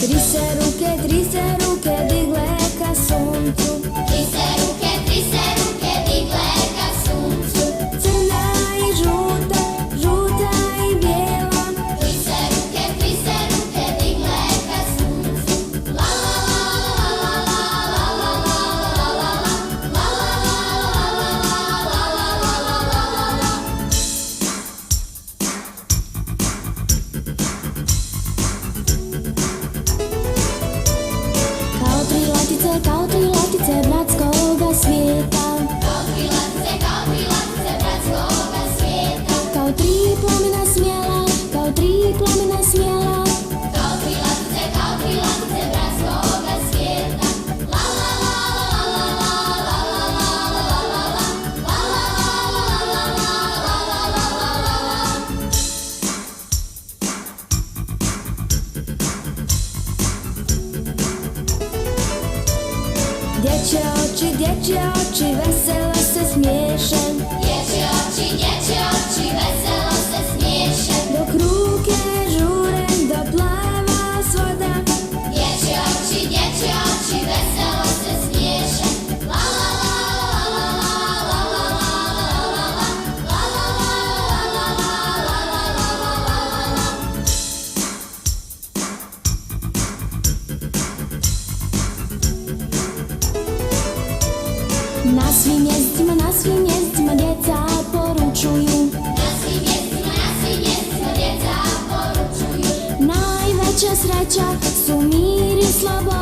Tri se ruke digle ka suncu. Tri se ruke digle ka suncu. Crna i žuta, žuta i bijela. Tri se ruke digle ka suncu. La la la la la la la la la la. Kao tri latice bratskoga svijeta. Kao tri latice bratskoga svijeta. Kao tri plamena smjela, kao tri plamena smjela. Kao tri latice bratskoga svijeta. La la la la la la la la. Dječje oči veselo se smiješe. Dječje oči veselo se smiješe. Dok ruke žure do plava svoda. Dječje oči veselo se smiješe. La la la la la la. Na svim jezicima djeca poručuju. Djeca poručuju. Najveća sreća su mir i sloboda.